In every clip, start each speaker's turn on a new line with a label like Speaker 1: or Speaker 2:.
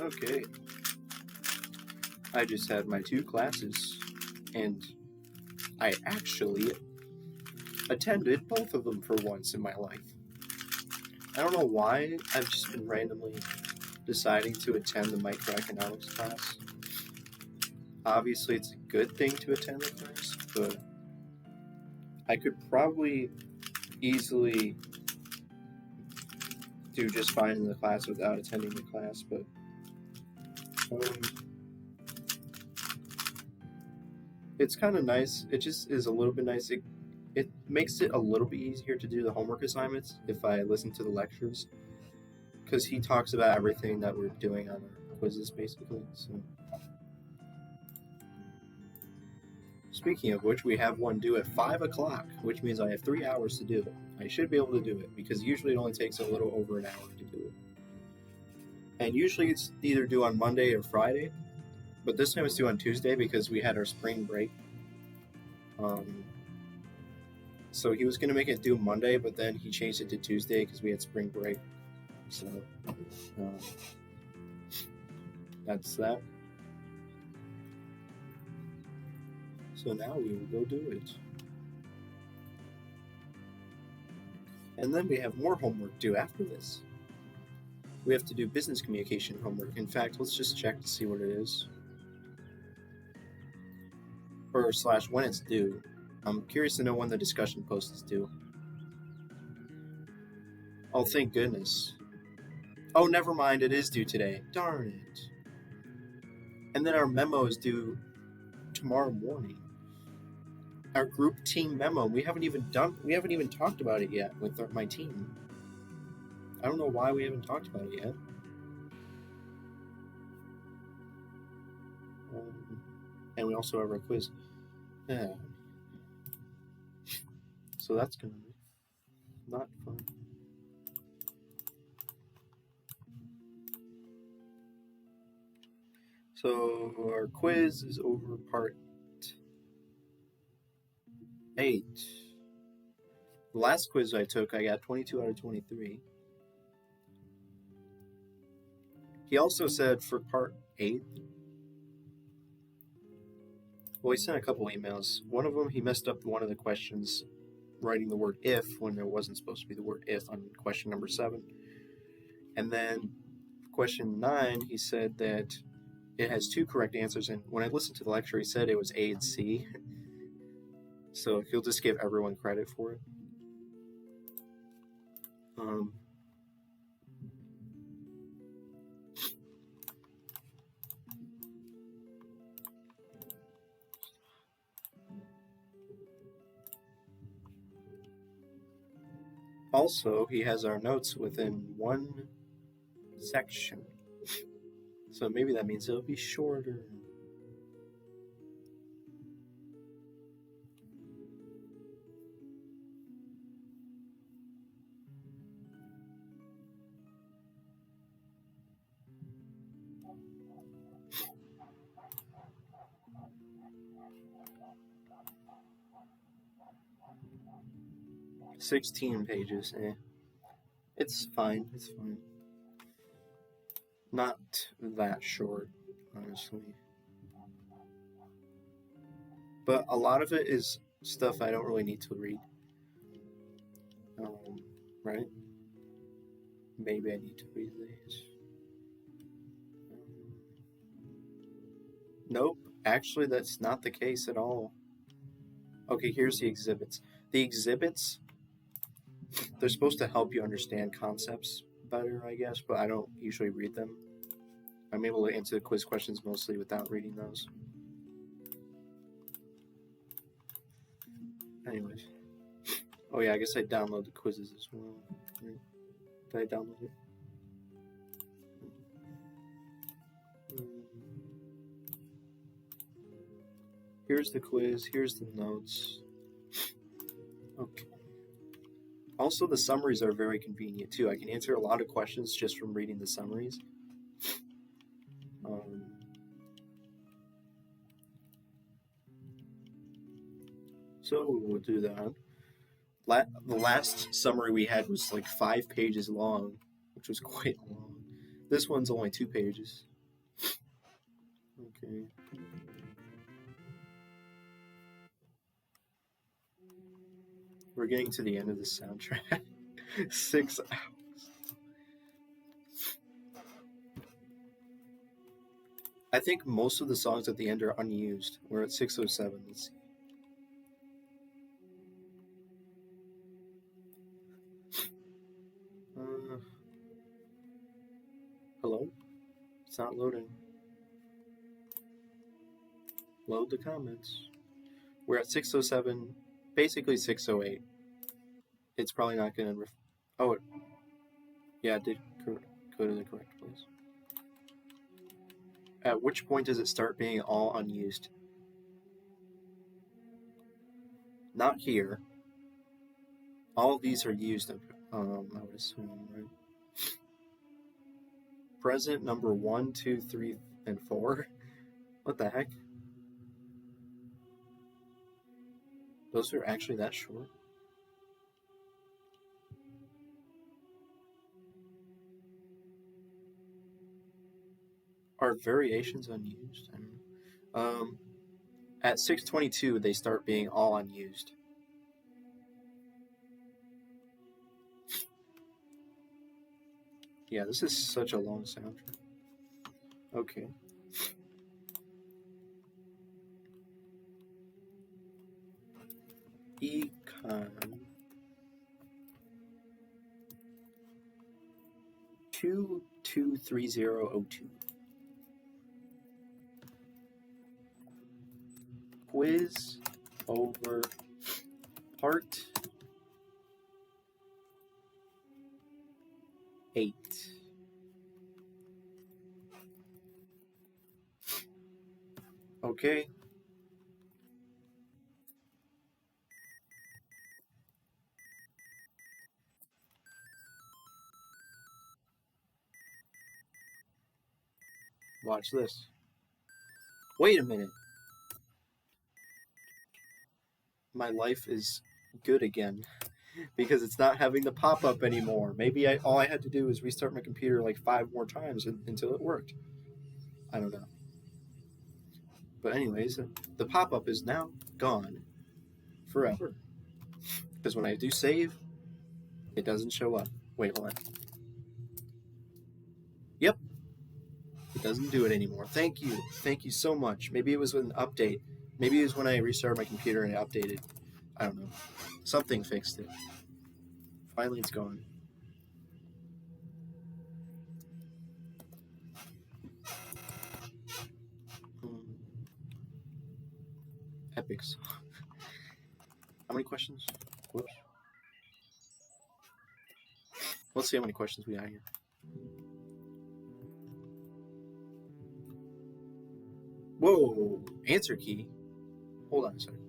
Speaker 1: Okay. I just had my 2 classes, and I actually attended both of them for once in my life. I don't know why, I've just been randomly deciding to attend the microeconomics class. Obviously, it's a good thing to attend the class, but I could probably easily do just fine in the class without attending the class, but it's kind of nice. It just is a little bit nice. It makes it a little bit easier to do the homework assignments if I listen to the lectures, because he talks about everything that we're doing on our quizzes, basically. So, speaking of which, we have one due at 5 o'clock, which means I have 3 hours to do it. I should be able to do it, because usually it only takes a little over an hour to do it. And usually it's either due on Monday or Friday, but this time it's due on Tuesday because we had our spring break. So he was going to make it due Monday, but then he changed it to Tuesday because we had spring break. So that's that. So now we will go do it. And then we have more homework due after this. We have to do business communication homework. In fact, let's just check to see what it is. Or / when it's due. I'm curious to know when the discussion post is due. Oh, thank goodness. Oh, never mind, it is due today. Darn it. And then our memo is due tomorrow morning. Our group team memo. We haven't even talked about it yet with my team. I don't know why we haven't talked about it yet. And we also have our quiz. Yeah. So that's gonna be not fun. So our quiz is over part 8. The last quiz I took, I got 22 out of 23. He also said for part 8, well, he sent a couple emails. One of them, he messed up one of the questions, writing the word if when there wasn't supposed to be the word if on question number 7. And then question 9, he said that it has 2 correct answers, and when I listened to the lecture, he said it was A and C. So he'll just give everyone credit for it. Also, he has our notes within one section. So maybe that means it'll be shorter. "16 pages, It's fine, it's fine. Not that short, honestly. But a lot of it is stuff I don't really need to read. Right? Maybe I need to read these. Nope, actually that's not the case at all. Okay, here's the exhibits. The exhibits, they're supposed to help you understand concepts better, I guess, but I don't usually read them. I'm able to answer the quiz questions mostly without reading those. Anyways. Oh yeah, I guess I download the quizzes as well. Right? Did I download it? Here's the quiz, here's the notes. Okay. Also, the summaries are very convenient too. I can answer a lot of questions just from reading the summaries. So we'll do that. The last summary we had was like 5 pages long, which was quite long. This one's only 2 pages. Okay. We're getting to the end of the soundtrack. 6 hours. I think most of the songs at the end are unused. We're at 6:07. Let's see. Hello? It's not loading. Load the comments. We're at 6:07, basically 6:08. It's probably not going to. Oh, yeah, it did go to the correct place. At which point does it start being all unused? Not here. All of these are used, I would assume, right? Present number 1, 2, 3, and 4. What the heck? Those are actually that short? Are variations unused? I don't know. At 6:22, they start being all unused. Yeah, this is such a long soundtrack. Okay. Econ 223002. Quiz over part 8. Okay. Watch this. Wait a minute. My life is good again because it's not having the pop-up anymore. Maybe all I had to do was restart my computer like 5 more times until it worked. I don't know. But anyways, the pop-up is now gone forever. Because when I do save, it doesn't show up. Wait, hold on. Yep. It doesn't do it anymore. Thank you. Thank you so much. Maybe it was an update. Maybe it was when I restarted my computer and it updated. I don't know. Something fixed it. Finally, it's gone. Epics. How many questions? Whoops. Let's see how many questions we got here. Whoa! Answer key. Hold on a second.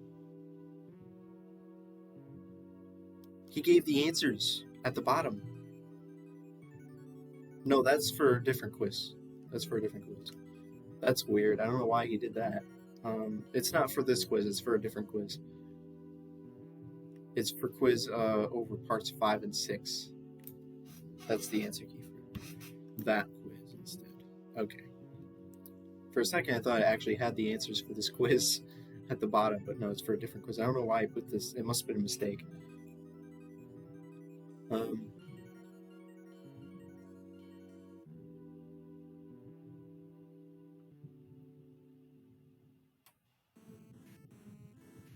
Speaker 1: He gave the answers at the bottom. No, that's for a different quiz. That's for a different quiz. That's weird. I don't know why he did that. It's not for this quiz. It's for a different quiz. It's for quiz over parts 5 and 6. That's the answer key for that quiz instead. Okay. For a second, I thought I actually had the answers for this quiz at the bottom, but no, it's for a different quiz. I don't know why I put this. It must have been a mistake.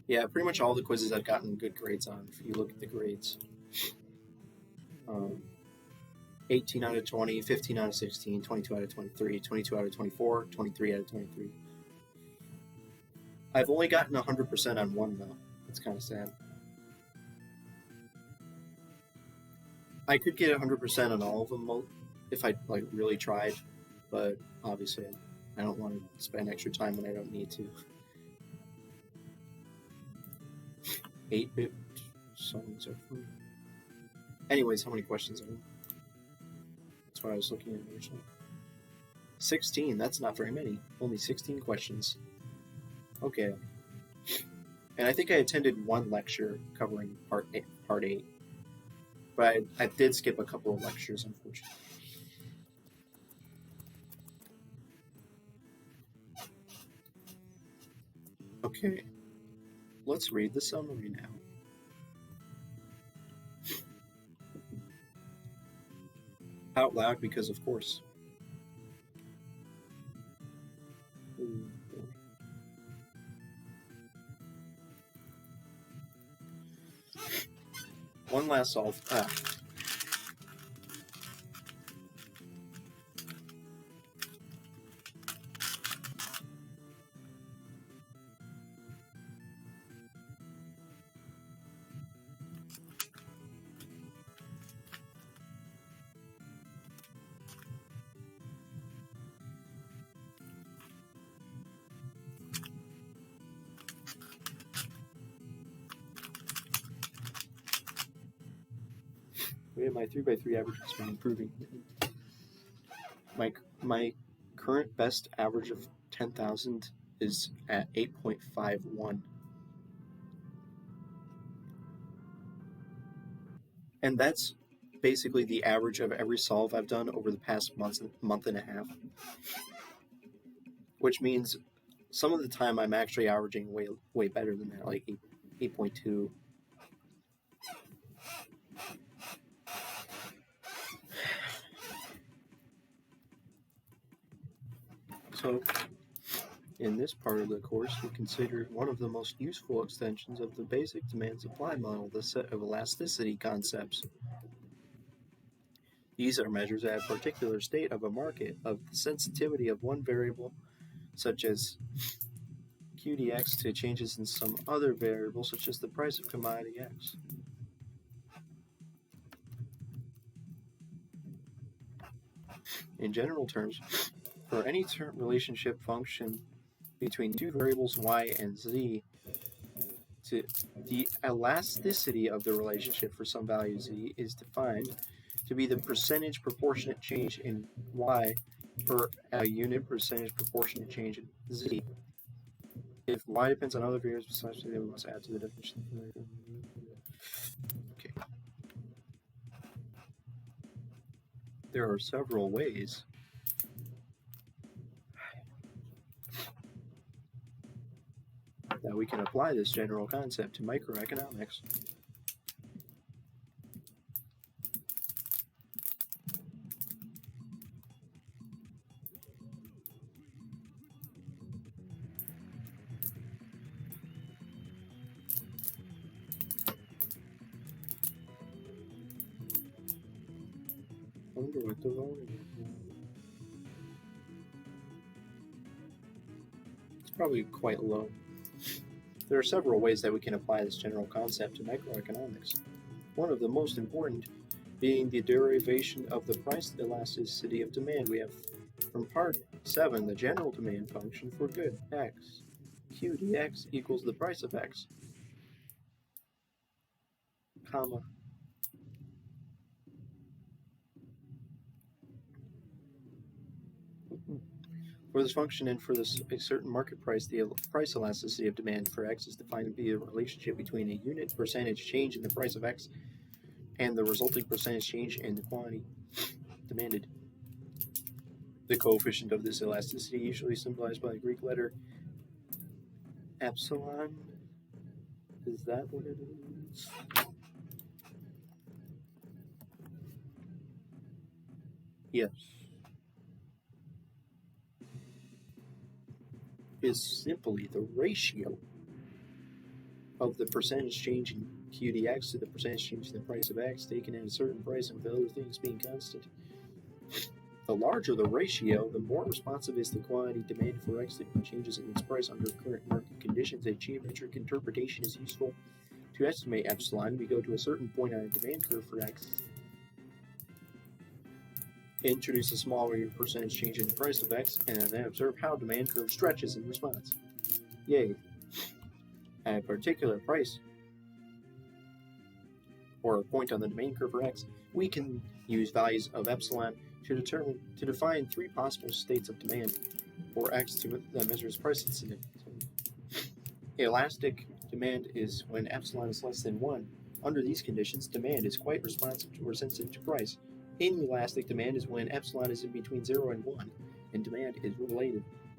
Speaker 1: Yeah, pretty much all the quizzes I've gotten good grades on, if you look at the grades. 18 out of 20, 15 out of 16, 22 out of 23, 22 out of 24, 23 out of 23. I've only gotten 100% on one, though. That's kind of sad. I could get 100% on all of them if I really tried, but obviously I don't want to spend extra time when I don't need to. 8-bit songs are fun. Anyways, how many questions are there? That's what I was looking at originally. 16, that's not very many. Only 16 questions. Okay. And I think I attended one lecture covering part 8. But I did skip a couple of lectures, unfortunately. Okay, let's read the summary now. Out loud, because of course. One last solve. My 3x3 average has been improving. My current best average of 10,000 is at 8.51. And that's basically the average of every solve I've done over the past month and a half. Which means some of the time I'm actually averaging way better than that, like 8.2. So, in this part of the course, we consider one of the most useful extensions of the basic demand-supply model, the set of elasticity concepts. These are measures at a particular state of a market of the sensitivity of one variable, such as QDX, to changes in some other variable, such as the price of commodity X. In general terms, for any relationship function between two variables y and z, the elasticity of the relationship for some value z is defined to be the percentage proportionate change in y for a unit percentage proportionate change in z. If y depends on other variables besides z, we must add to the definition. Okay. There are several ways that we can apply this general concept to microeconomics. I wonder what the volume is. It's probably quite low. There are several ways that we can apply this general concept to microeconomics. One of the most important being the derivation of the price elasticity of demand. We have from part 7 the general demand function for good x. Q dx equals the price of x, comma, for this function and for this a certain market price, the price elasticity of demand for x is defined to be a relationship between a unit percentage change in the price of x and the resulting percentage change in the quantity demanded. The coefficient of this elasticity, usually symbolized by the Greek letter epsilon, is that what it is? Yes. Is simply the ratio of the percentage change in QDX to the percentage change in the price of X taken at a certain price and with other things being constant. The larger the ratio, the more responsive is the quantity demanded for X to changes in its price under current market conditions. A geometric interpretation is useful to estimate epsilon. We go to a certain point on a demand curve for X, introduce a smaller percentage change in the price of X, and then observe how demand curve stretches in response. Yay. At a particular price, or a point on the demand curve for X, we can use values of epsilon to define three possible states of demand for X that measures price sensitivity. Elastic demand is when epsilon is less than 1. Under these conditions, demand is quite responsive to or sensitive to price. Inelastic demand is when epsilon is in between 0 and 1, and demand is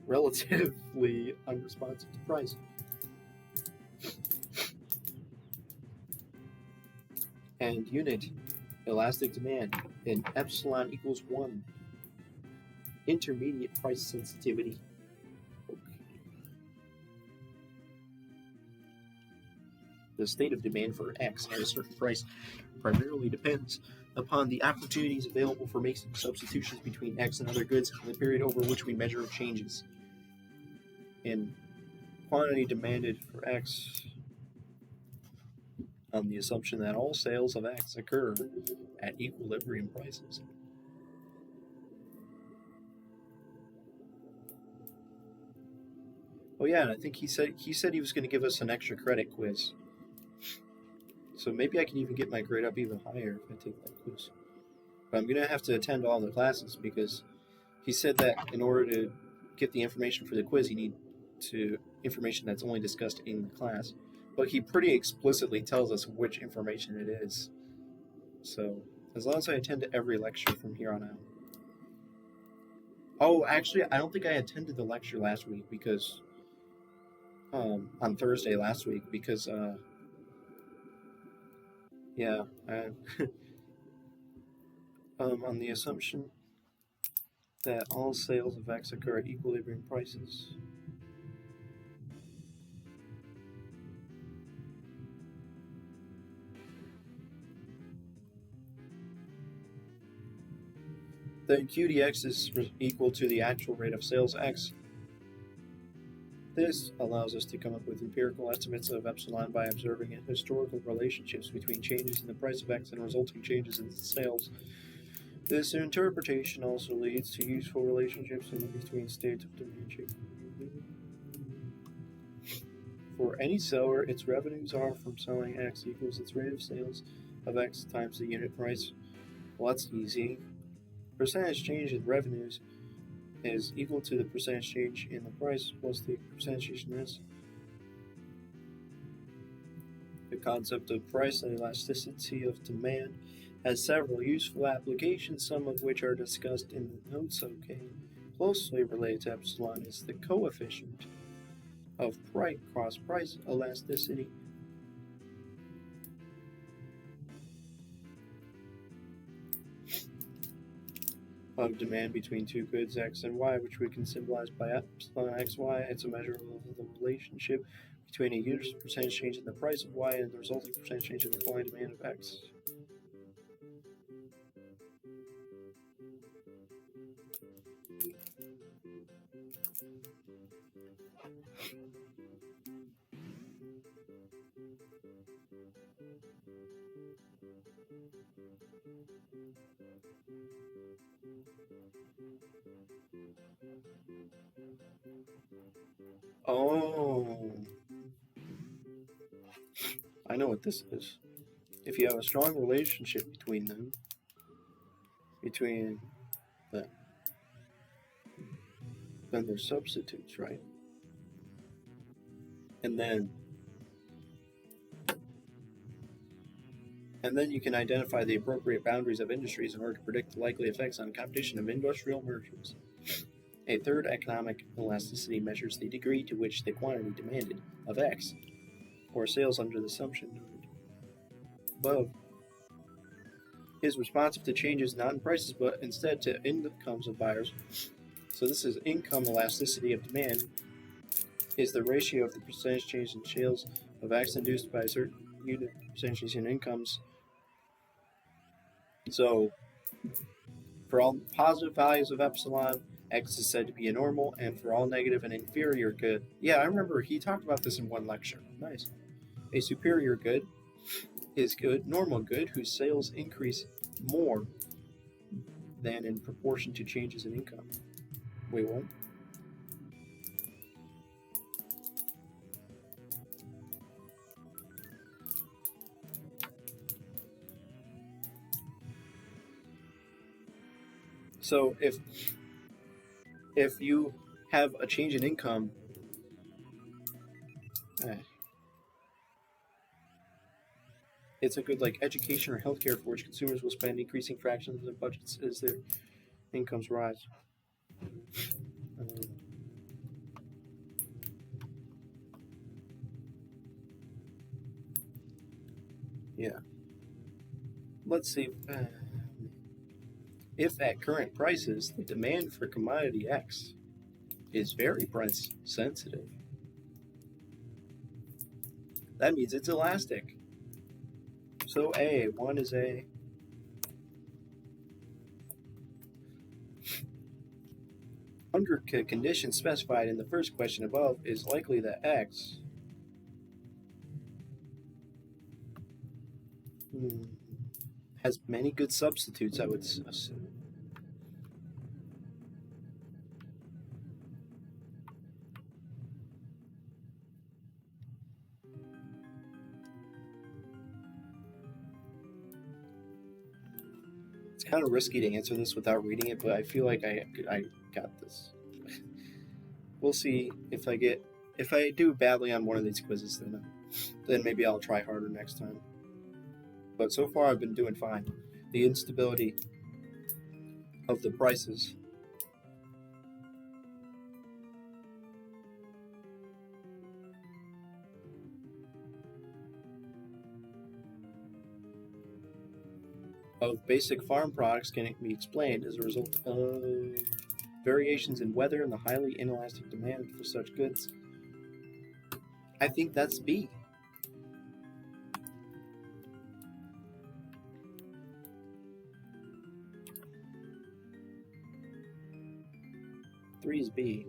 Speaker 1: relatively unresponsive to price. and unit elastic demand, and epsilon equals 1. Intermediate price sensitivity. The state of demand for X at a certain price primarily depends upon the opportunities available for making substitutions between X and other goods in the period over which we measure changes. In quantity demanded for X on the assumption that all sales of X occur at equilibrium prices. Oh yeah, and I think he said he was going to give us an extra credit quiz. So maybe I can even get my grade up even higher if I take that quiz. But I'm going to have to attend all the classes because he said that in order to get the information for the quiz, you need information that's only discussed in the class. But he pretty explicitly tells us which information it is. So as long as I attend every lecture from here on out. Oh, actually, I don't think I attended the lecture last week because on Thursday last week because on the assumption that all sales of X occur at equilibrium prices. Then QDX is equal to the actual rate of sales X. This allows us to come up with empirical estimates of epsilon by observing historical relationships between changes in the price of X and resulting changes in sales. This interpretation also leads to useful relationships in between states of demand change. For any seller, its revenues are from selling X equals its rate of sales of X times the unit price. Well, that's easy. Percentage change in revenues is equal to the percentage change in the price plus the percentage change in this. The concept of price and elasticity of demand has several useful applications, some of which are discussed in the notes. Closely related to epsilon is the coefficient of cross-price elasticity. Of demand between two goods X and Y, which we can symbolize by epsilon XY. It's a measure of the relationship between a unit's percentage change in the price of Y and the resulting percentage change in the supply and demand of X. Oh, I know what this is. If you have a strong relationship between them, then they're substitutes, right? And then you can identify the appropriate boundaries of industries in order to predict the likely effects on competition of industrial mergers. A third economic elasticity measures the degree to which the quantity demanded of X, or sales under the assumption noted above, is responsive to changes not in prices but instead to incomes of buyers. So this is income elasticity of demand, is the ratio of the percentage change in sales of X induced by a certain unit percentage change in incomes. So for all positive values of epsilon, X is said to be a normal, and for all negative and inferior good. Yeah, I remember he talked about this in one lecture. Nice. A superior good is good, normal good, whose sales increase more than in proportion to changes in income. Wait, what? So if you have a change in income, it's a good like education or healthcare for which consumers will spend increasing fractions of their budgets as their incomes rise. Yeah. let's see. If at current prices, the demand for commodity X is very price sensitive, that means it's elastic. So one is A. Under conditions specified in the first question above, is likely that X has many good substitutes, I would assume. It's kind of risky to answer this without reading it, but I feel like I got this. We'll see if I do badly on one of these quizzes, then maybe I'll try harder next time. But so far I've been doing fine. The instability of the prices of basic farm products can be explained as a result of variations in weather and the highly inelastic demand for such goods. I think that's B. Three is B.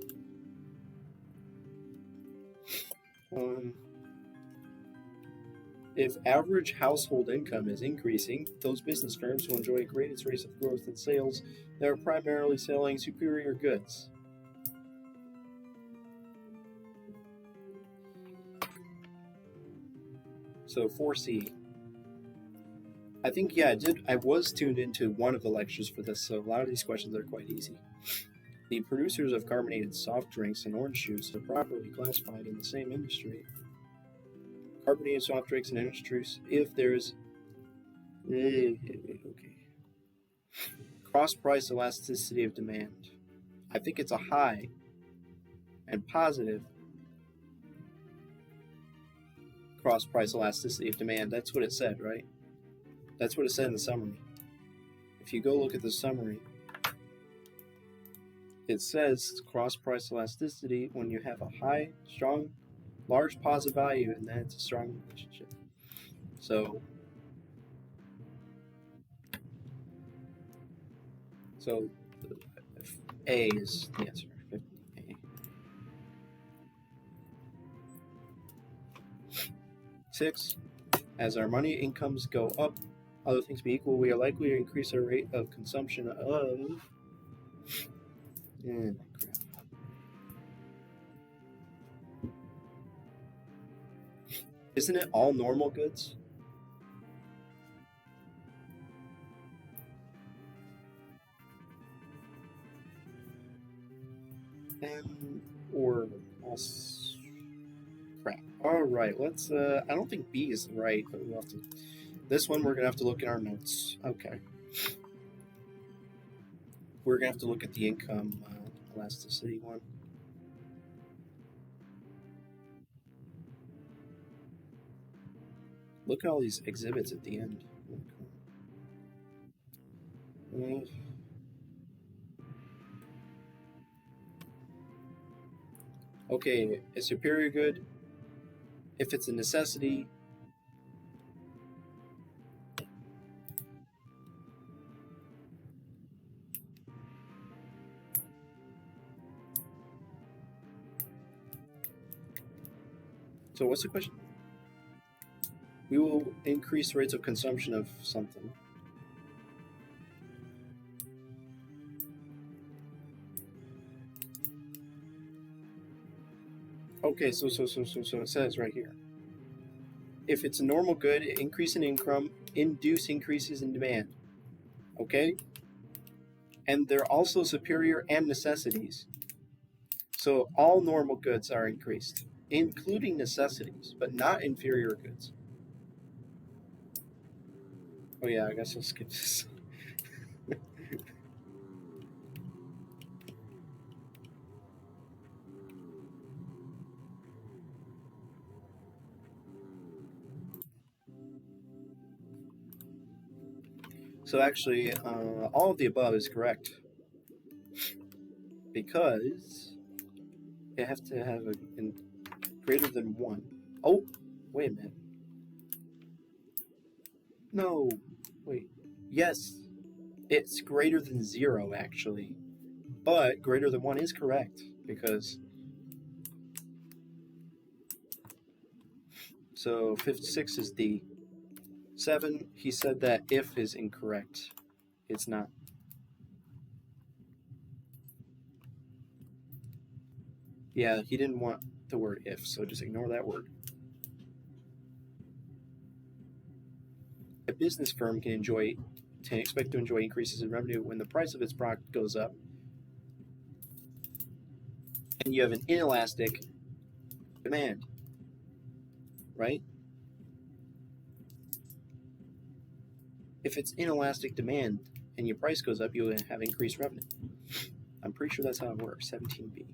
Speaker 1: If average household income is increasing, those business firms will enjoy a greatest rate of growth in sales that are primarily selling superior goods. So 4C. I think, yeah, I was tuned into one of the lectures for this, so a lot of these questions are quite easy. The producers of carbonated soft drinks and orange juice are properly classified in the same industry. Carbonated soft drinks and orange juice, if there's cross price elasticity of demand. I think it's a high and positive cross price elasticity of demand. That's what it said, right? That's what it said in the summary. If you go look at the summary, it says cross price elasticity when you have a high, strong, large positive value, and then it's a strong relationship. So A is the answer. A. 6. As our money incomes go up, other things being equal, we are likely to increase our rate of consumption of. Crap. Isn't it all normal goods? Or else. Crap. All right, let's. I don't think B is right, but we'll have to. This one we're gonna have to look at our notes. Okay. We're gonna have to look at the income elasticity one. Look at all these exhibits at the end. Okay, a superior good, if it's a necessity, so what's the question? We will increase rates of consumption of something. Okay, so it says right here. If it's a normal good, increase in income, induce increases in demand. Okay? And they're also superior and necessities. So all normal goods are increased, including necessities, but not inferior goods. Oh yeah, I guess I'll skip this. So actually, all of the above is correct. Because you have to have a greater than 1. Oh, wait a minute. No, wait. Yes, it's greater than 0, actually. But greater than 1 is correct, because... So 56 is D. 7, he said that if is incorrect. It's not. Yeah, he didn't want the word if, so just ignore that word. A business firm can expect to enjoy increases in revenue when the price of its product goes up, and you have an inelastic demand, right? If it's inelastic demand and your price goes up, you'll have increased revenue. I'm pretty sure that's how it works. 17B.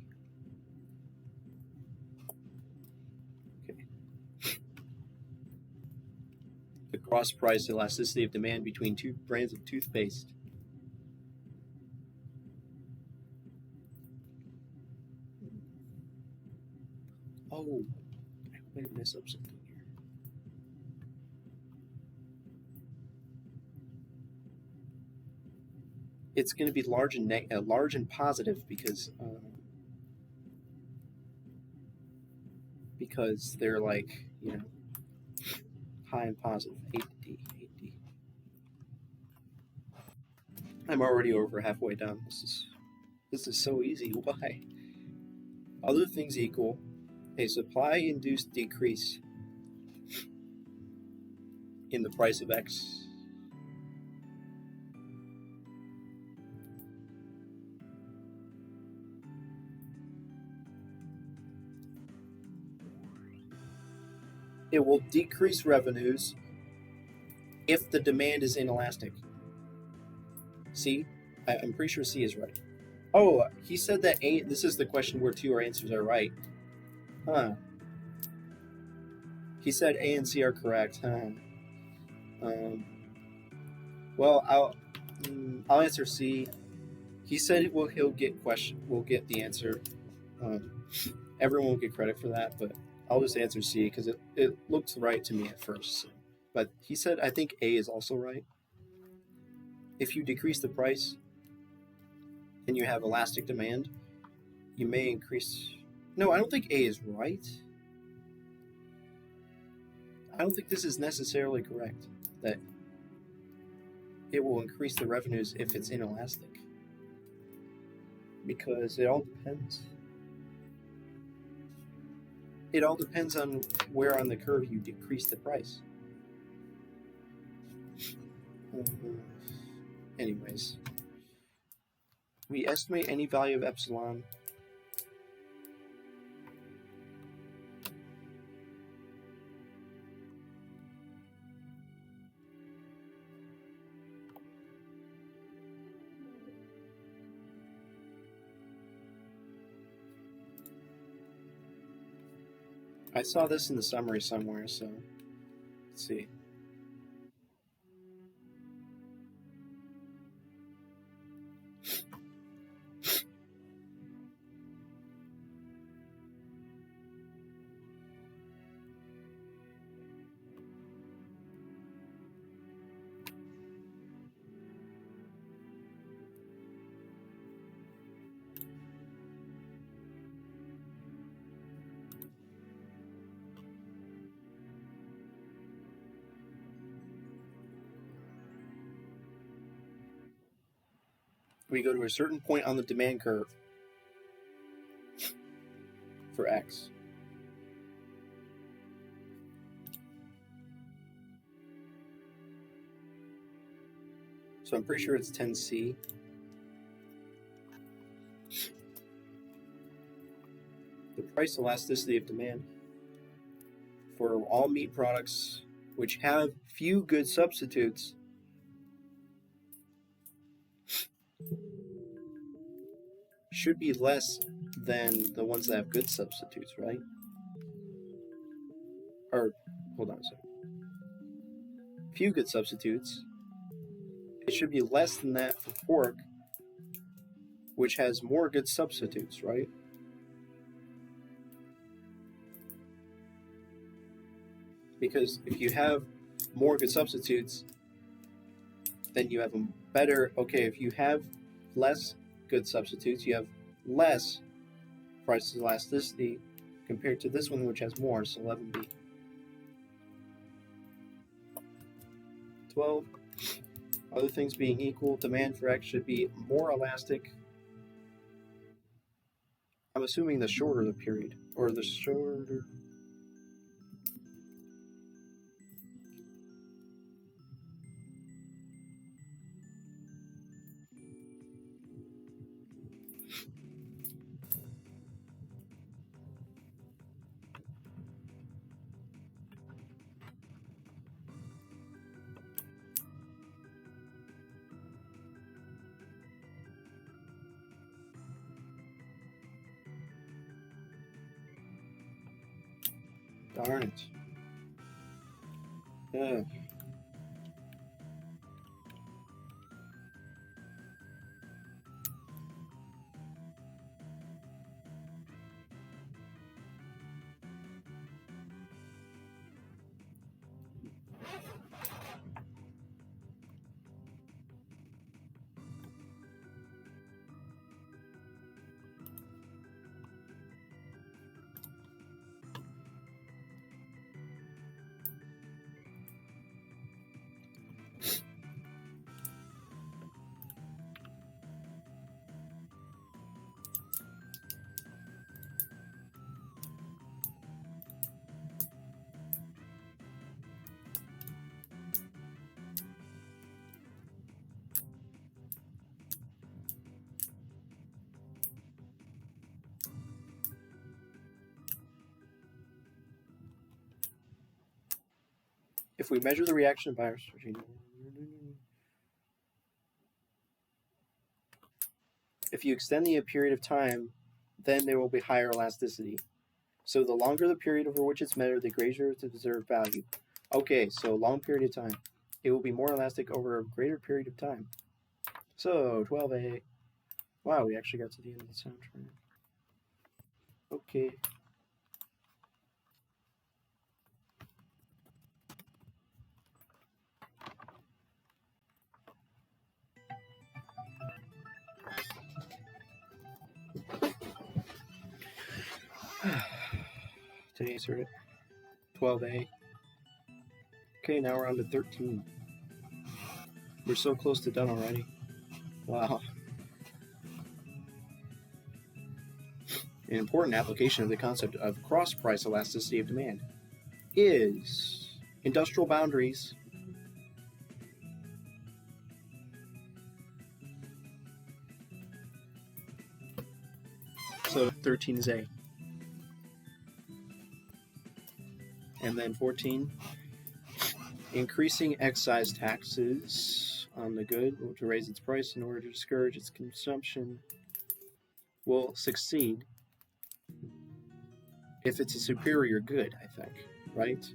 Speaker 1: Okay. The cross price elasticity of demand between two brands of toothpaste. Oh, I might mess up something here. It's going to be large and positive because they're like, high and positive. 8D. I'm already over halfway done. This is so easy. Why? Other things equal, a supply-induced decrease in the price of X it will decrease revenues if the demand is inelastic. C? I'm pretty sure C is right. Oh, he said that A. This is the question where 2 answers are right. Huh. He said A and C are correct. Huh. Well, I'll answer C. He said we'll get the answer. Everyone will get credit for that, but I'll just answer C because it looks right to me at first. So. But he said I think A is also right. If you decrease the price and you have elastic demand, you may increase... No, I don't think A is right. I don't think this is necessarily correct, that it will increase the revenues if it's inelastic. Because it all depends. It all depends on where on the curve you decrease the price. Anyways, we estimate any value of epsilon I saw this in the summary somewhere, so let's see. We go to a certain point on the demand curve for X. So I'm pretty sure it's 10C. The price elasticity of demand for all meat products which have few good substitutes should be less than the ones that have good substitutes, right? Or, hold on a second. Few good substitutes It should be less than that for pork, which has more good substitutes, right? Because if you have more good substitutes, then you have a better. Okay, if you have less good substitutes, you have less price elasticity compared to this one, which has more. So 11B. 12. Other things being equal, demand for X should be more elastic. I'm assuming the shorter the period, or the shorter. Darn it. Yeah. If we measure the reaction of virus, if you extend the period of time, then there will be higher elasticity. So the longer the period over which it's measured, the greater the observed value. Okay, so long period of time. It will be more elastic over a greater period of time. So 12A. Wow, we actually got to the end of the soundtrack. Okay. Did I insert it? 12A. Okay, now we're on to 13. We're so close to done already. Wow. An important application of the concept of cross-price elasticity of demand is industrial boundaries. So 13 is A. And then 14, increasing excise taxes on the good to raise its price in order to discourage its consumption will succeed if it's a superior good, I think, right?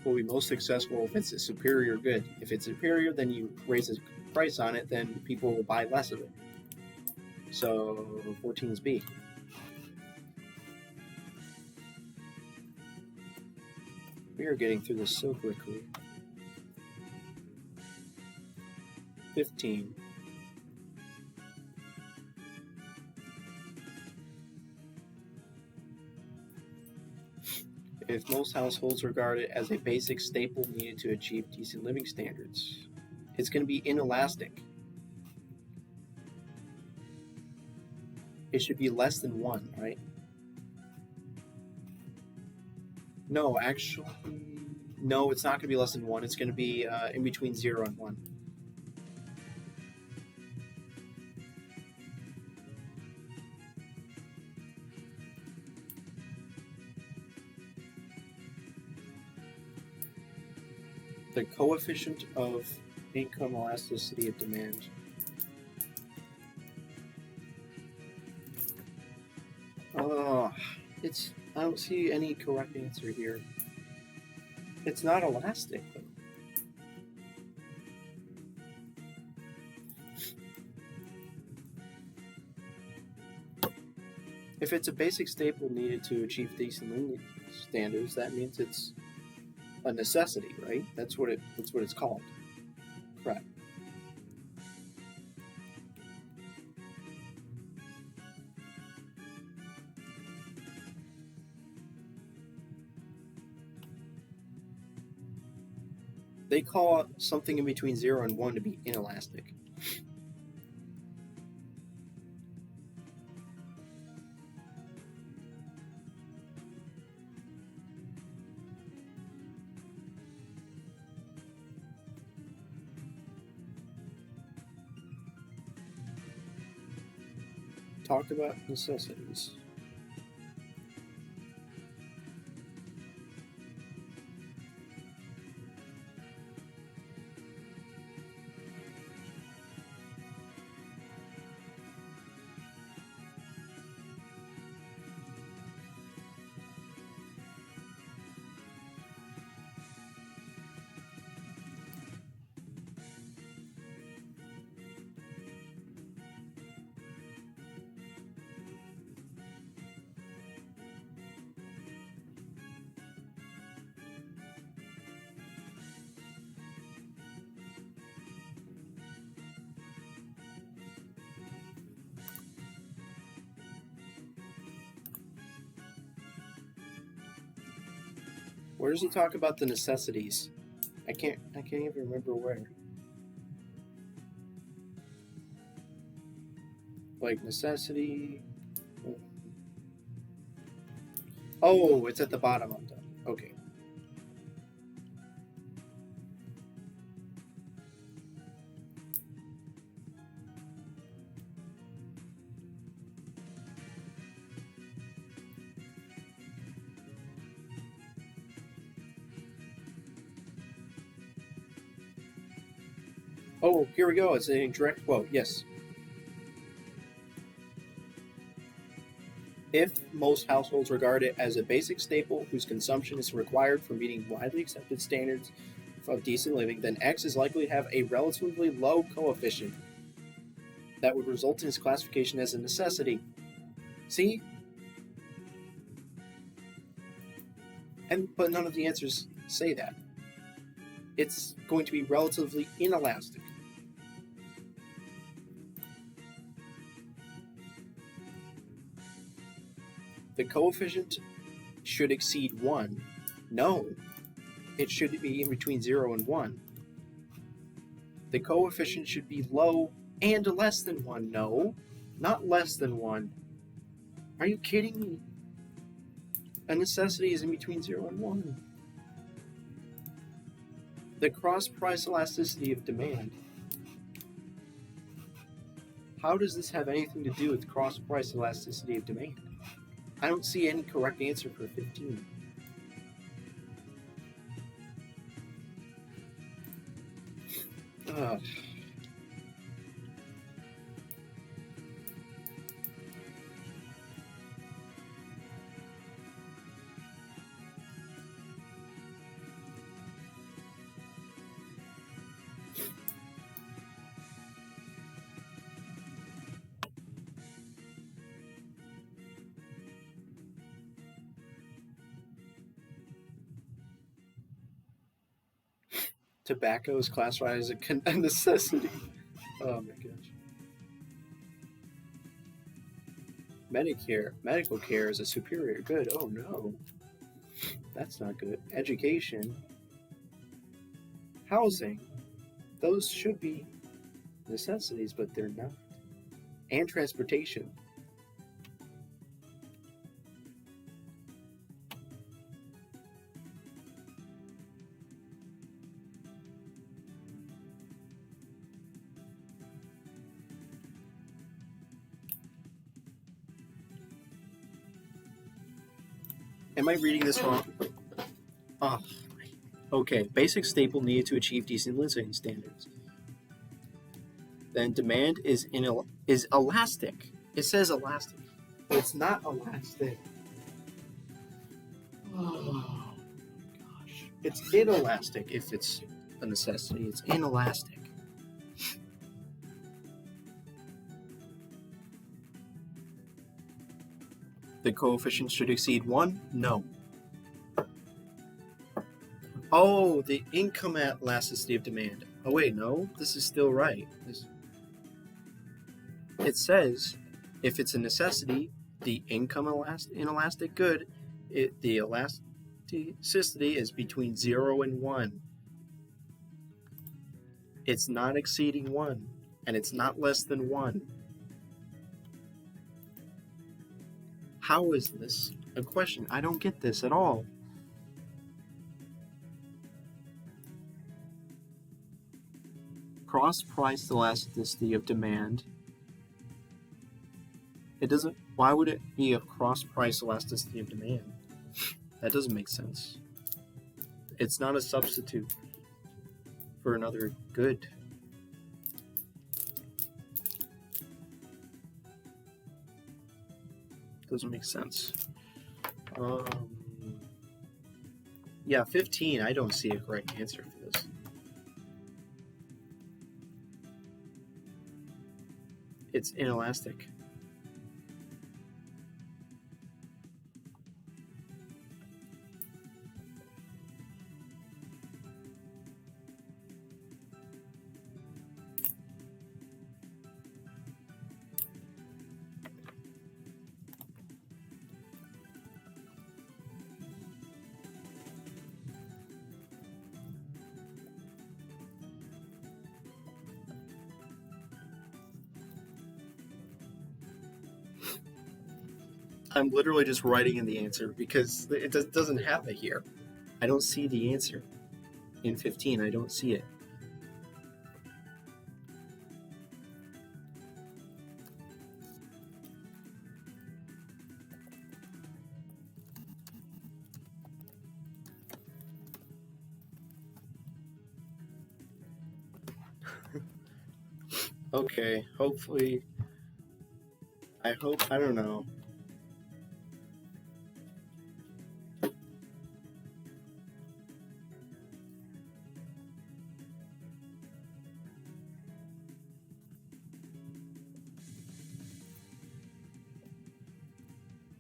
Speaker 1: Will be most successful if it's a superior good. If it's superior, then you raise the price on it, then people will buy less of it. So 14 is B. We are getting through this so quickly. 15. If most households regard it as a basic staple needed to achieve decent living standards, it's going to be inelastic. It should be less than 1, right? No, actually, no, it's not going to be less than 1. It's going to be in between 0 and 1. The coefficient of income elasticity of demand. I don't see any correct answer here. It's not elastic, though. If it's a basic staple needed to achieve decent living standards, that means it's a necessity, right? That's what it's called. Correct. They call something in between 0 and 1 to be inelastic. Talked about necessities. Where does he talk about the necessities? I can't even remember where. Like necessity. Oh, it's at the bottom. I'm done. Okay. Oh, here we go. It's a direct quote. Yes. If most households regard it as a basic staple whose consumption is required for meeting widely accepted standards of decent living, then X is likely to have a relatively low coefficient that would result in its classification as a necessity. See? But none of the answers say that. It's going to be relatively inelastic. The coefficient should exceed 1. No, it should be in between 0 and 1. The coefficient should be low and less than 1. No, not less than 1. Are you kidding me? A necessity is in between 0 and 1. The cross-price elasticity of demand. How does this have anything to do with cross-price elasticity of demand? I don't see any correct answer for 15. Tobacco is classified as a necessity. Oh my gosh. Medical care is a superior good. Oh no. That's not good. Education. Housing. Those should be necessities, but they're not. And transportation. Am I reading this wrong? Oh, okay. Basic staple needed to achieve decent living standards. Then demand is elastic. It says elastic, but it's not elastic. Oh, gosh. It's inelastic if it's a necessity. It's inelastic. The coefficient should exceed 1? No. Oh, the income elasticity of demand. Oh, wait, no. This is still right. It says if it's a necessity, the income inelastic good, the elasticity is between 0 and 1. It's not exceeding 1, and it's not less than 1. How is this a question? I don't get this at all. Cross-price elasticity of demand. It doesn't. Why would it be a cross-price elasticity of demand? That doesn't make sense. It's not a substitute for another good. Doesn't make sense. Yeah, 15. I don't see a correct answer for this. It's inelastic. I'm literally just writing in the answer because it doesn't have it here. I don't see the answer. In 15, I don't see it. Okay, hopefully. I don't know.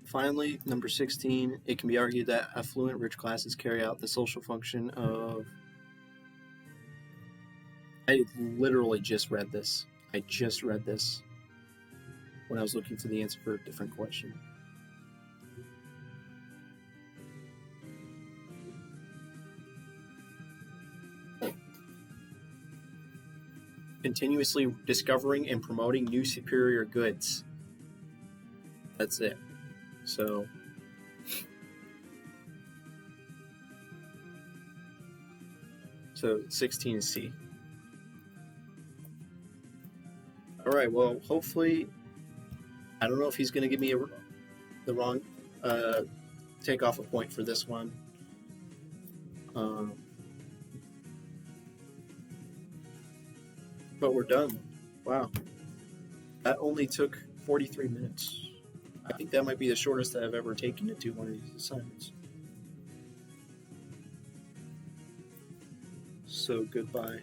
Speaker 1: Finally, number 16, it can be argued that affluent rich classes carry out the social function of... I literally just read this. I just read this when I was looking for the answer for a different question. Continuously discovering and promoting new superior goods. That's it. So So 16 is C. All right, well, hopefully, I don't know if he's going to give me the wrong, take off a point for this one. But we're done. Wow. That only took 43 minutes. I think that might be the shortest that I've ever taken to do one of these assignments. So goodbye.